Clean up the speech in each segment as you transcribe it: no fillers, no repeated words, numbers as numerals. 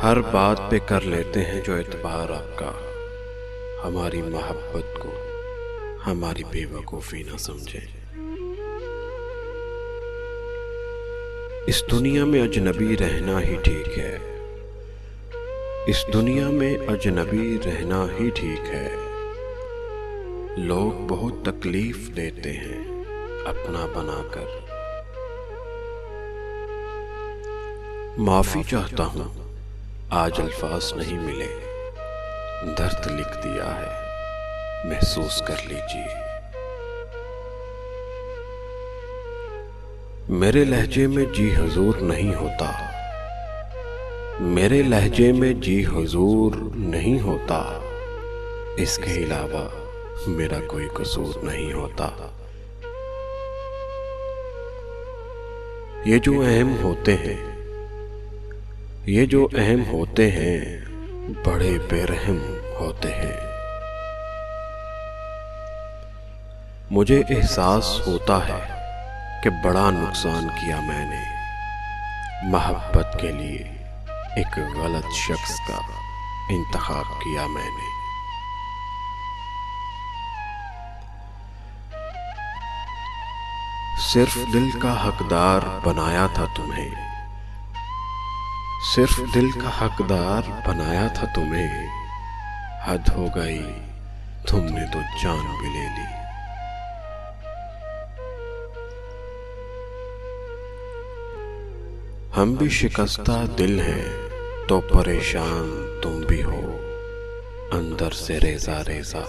हर बात पे कर लेते हैं जो एतबार आपका। हमारी मोहब्बत को हमारी बेवकूफ़ी ना समझें। इस दुनिया में अजनबी रहना ही ठीक है। इस दुनिया में अजनबी रहना ही ठीक है। लोग बहुत तकलीफ देते हैं अपना बनाकर। माफ़ी चाहता हूँ, आज अल्फाज नहीं मिले। दर्द लिख दिया है, महसूस कर लीजिए। मेरे लहजे में जी हुजूर नहीं होता। मेरे लहजे में जी हुजूर नहीं होता। इसके अलावा मेरा कोई कसूर नहीं होता। ये जो अहम होते हैं, ये जो अहम होते हैं, बड़े बेरहम होते हैं। मुझे एहसास होता है कि बड़ा नुकसान किया मैंने। मोहब्बत के लिए एक गलत शख्स का इंतखाब किया मैंने। सिर्फ दिल का हकदार बनाया था तुम्हें। सिर्फ दिल का हकदार बनाया था तुम्हें। हद हो गई, तुमने तो जान भी ले ली। हम भी शिकस्ता दिल हैं तो परेशान तुम भी हो। अंदर से रेजा रेजा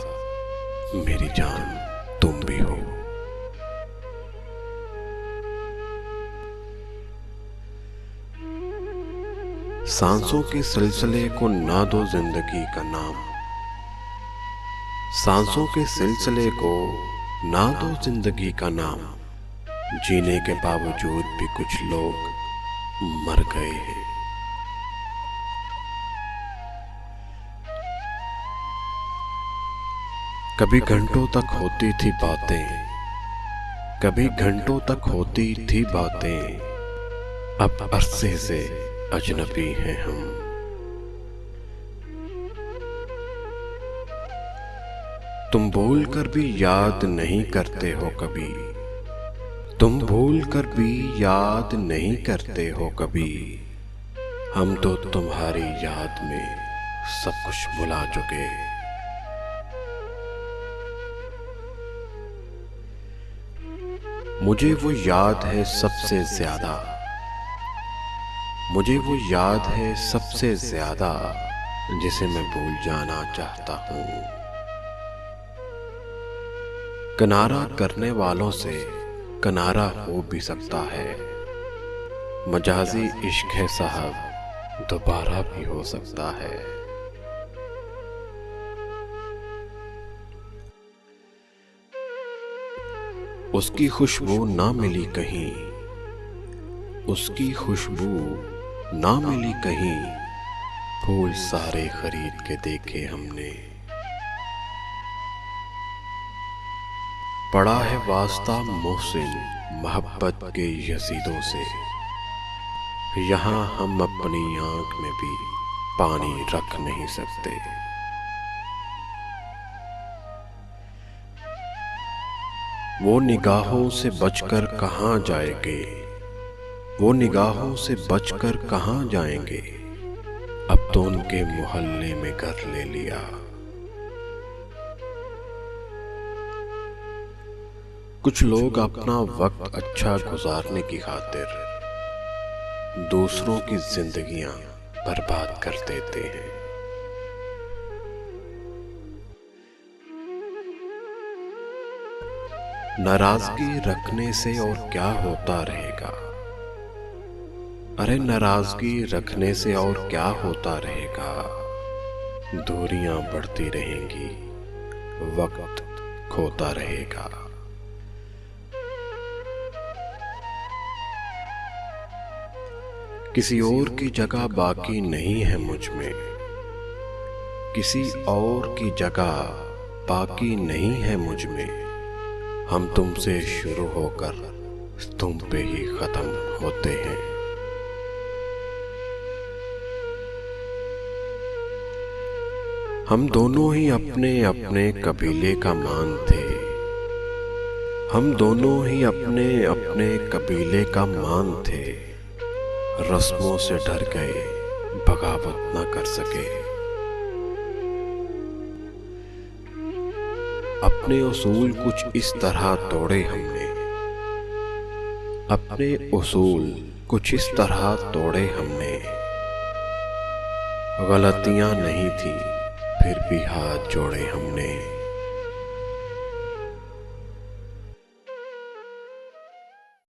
मेरी जान तुम भी हो। सांसों के सिलसिले को ना दो जिंदगी का नाम। सांसों के सिलसिले को ना दो जिंदगी का नाम। जीने के बावजूद भी कुछ लोग मर गए हैं। कभी घंटों तक होती थी बातें। कभी घंटों तक होती थी बातें। अब अरसे से अजनबी हैं हम। तुम भूल कर भी याद नहीं करते हो कभी। तुम भूल कर भी याद नहीं करते हो कभी। हम तो तुम्हारी याद में सब कुछ भुला चुके। मुझे वो याद है सबसे ज्यादा। मुझे वो याद है सबसे ज्यादा जिसे मैं भूल जाना चाहता हूँ। किनारा करने वालों से किनारा हो भी सकता है। मजाजी इश्क है साहब, दोबारा भी हो सकता है। उसकी खुशबू ना मिली कहीं। उसकी खुशबू ना मिली कहीं। फूल सारे खरीद के देखे हमने। पड़ा है वास्ता मोहसिन मोहब्बत के यजीदों से। यहाँ हम अपनी आंख में भी पानी रख नहीं सकते। वो निगाहों से बचकर कहाँ जाएंगे। वो निगाहों से बचकर कहाँ जाएंगे। अब तो उनके मोहल्ले में घर ले लिया। कुछ लोग अपना वक्त अच्छा गुजारने की खातिर दूसरों की जिंदगियां बर्बाद कर देते हैं। नाराजगी रखने से और क्या होता रहेगा। अरे नाराजगी रखने से और क्या होता रहेगा। दूरियां बढ़ती रहेंगी, वक्त खोता रहेगा। किसी और की जगह बाकी नहीं है मुझ में। किसी और की जगह बाकी नहीं है मुझ में। हम तुमसे शुरू होकर तुम पे ही खत्म होते हैं। हम दोनों ही अपने अपने कबीले का मान थे। हम दोनों ही अपने अपने कबीले का मान थे। रस्मों से डर गए, बगावत ना कर सके। अपने उसूल कुछ इस तरह तोड़े हमने। अपने उसूल कुछ इस तरह तोड़े हमने। गलतियां नहीं थी फिर भी हाथ जोड़े हमने।